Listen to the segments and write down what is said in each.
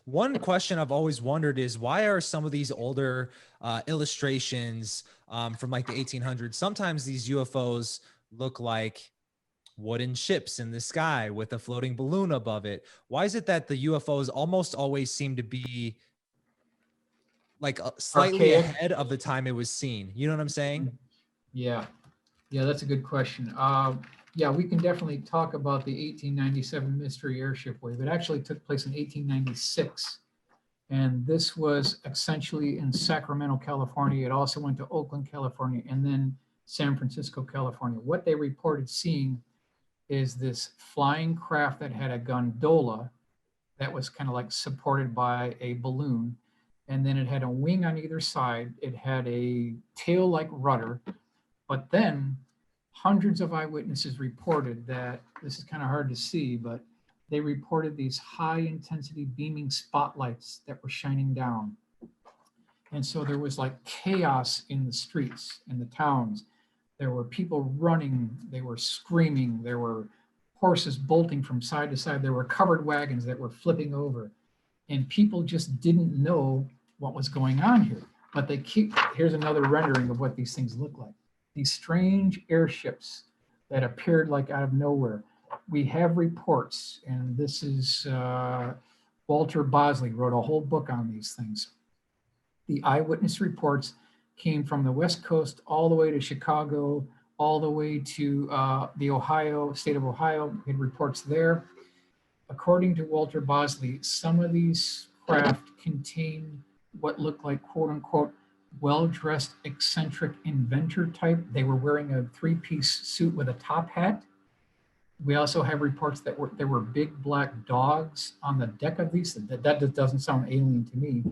One question I've always wondered is why are some of these older illustrations from like the 1800s, sometimes these UFOs look like wooden ships in the sky with a floating balloon above it? Why is it that the UFOs almost always seem to be like slightly Archaic. ahead of the time it was seen? You know what I'm saying? Yeah, yeah, that's a good question. Yeah, we can definitely talk about the 1897 mystery airship wave. It actually took place in 1896. And this was essentially in Sacramento, California. It also went to Oakland, California, and then San Francisco, California. What they reported seeing is this flying craft that had a gondola that was kind of like supported by a balloon. And then it had a wing on either side. It had a tail like rudder. But then hundreds of eyewitnesses reported that this is kind of hard to see, but they reported these high intensity beaming spotlights that were shining down. And so there was like chaos in the streets, in the towns. There were people running, they were screaming, there were horses bolting from side to side, there were covered wagons that were flipping over. And people just didn't know what was going on here. But they keep, here's another rendering of what these things look like. These strange airships that appeared like out of nowhere. We have reports, and this is Walter Bosley wrote a whole book on these things. The eyewitness reports came from the West Coast all the way to Chicago, all the way to the Ohio, state of Ohio. We had reports there. According to Walter Bosley, some of these craft contain what looked like quote unquote well-dressed eccentric inventor type. They were wearing a three-piece suit with a top hat. We also have reports that there were big black dogs on the deck of these. That doesn't sound alien to me.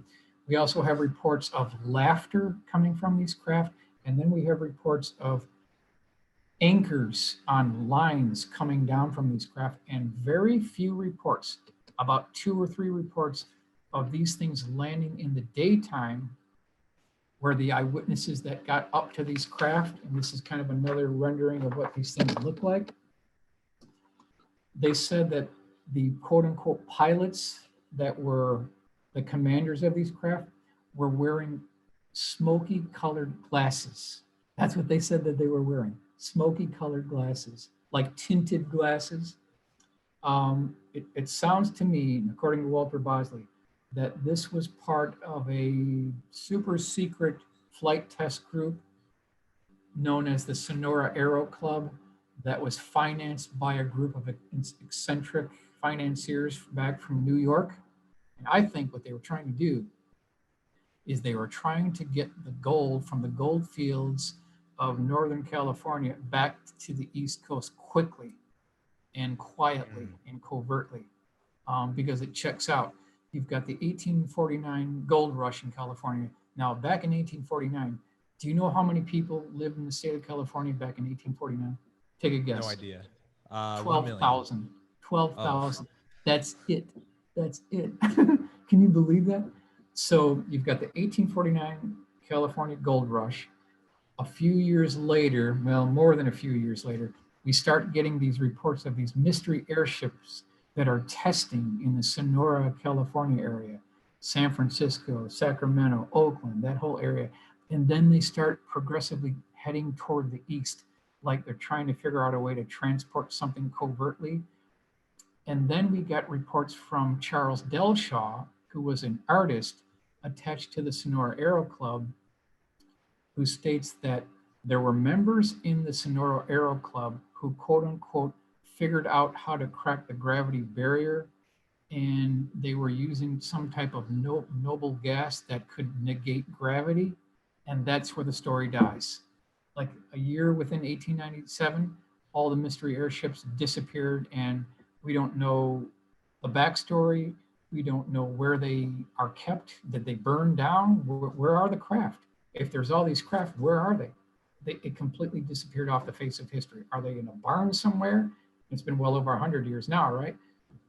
We also have reports of laughter coming from these craft, and then we have reports of anchors on lines coming down from these craft, and very few reports, about 2 or 3 reports of these things landing in the daytime, where the eyewitnesses that got up to these craft, and this is kind of another rendering of what these things look like. They said that the quote unquote pilots that were the commanders of these craft were wearing smoky colored glasses. That's what they said that they were wearing, smoky colored glasses, like tinted glasses. It sounds to me, according to Walter Bosley, that this was part of a super secret flight test group known as the Sonora Aero Club that was financed by a group of eccentric financiers back from New York. And I think what they were trying to do is they were trying to get the gold from the gold fields of Northern California back to the East Coast quickly and quietly and covertly, because it checks out. You've got the 1849 gold rush in California. Now, back in 1849, do you know how many people lived in the state of California back in 1849? Take a No guess. idea. 1 million. 12,000. Oh, 12,000. That's it. That's it. Can you believe that? So you've got the 1849 California gold rush. A few years later, well, more than a few years later, we start getting these reports of these mystery airships that are testing in the Sonora, California area, San Francisco, Sacramento, Oakland, that whole area. And then they start progressively heading toward the east, like they're trying to figure out a way to transport something covertly. And then we got reports from Charles Delshaw, who was an artist attached to the Sonora Aero Club, who states that there were members in the Sonora Aero Club who, quote unquote, figured out how to crack the gravity barrier, and they were using some type of noble gas that could negate gravity. And that's where the story dies. Like a year within 1897, all the mystery airships disappeared, and we don't know the backstory. We don't know where they are kept. Did they burn down? Where are the craft? If there's all these craft, where are they? It completely disappeared off the face of history. Are they in a barn somewhere? It's been well over 100 years now, right?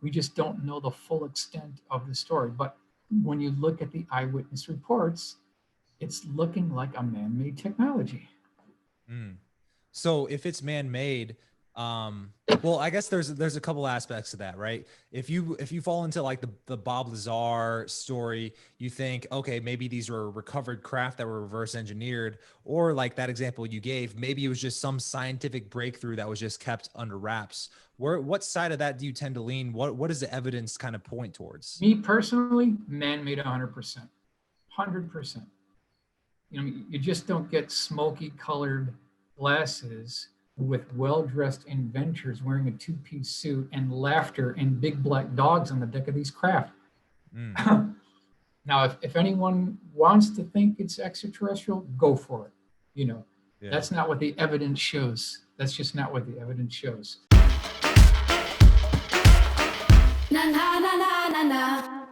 We just don't know the full extent of the story. But when you look at the eyewitness reports, it's looking like a man-made technology. so if it's man-made, Well, I guess there's a couple aspects to that, right? If you fall into like the Bob Lazar story, you think, okay, maybe these were recovered craft that were reverse engineered, or like that example you gave, maybe it was just some scientific breakthrough that was just kept under wraps. What side of that do you tend to lean? What does the evidence kind of point towards? Me personally, man-made 100%. 100%. You just don't get smoky colored glasses with well-dressed inventors wearing a two-piece suit and laughter and big black dogs on the deck of these craft. Mm, Now, if anyone wants to think it's extraterrestrial, go for it. yeah. That's not what the evidence shows. That's just not what the evidence shows. Na na na na na na.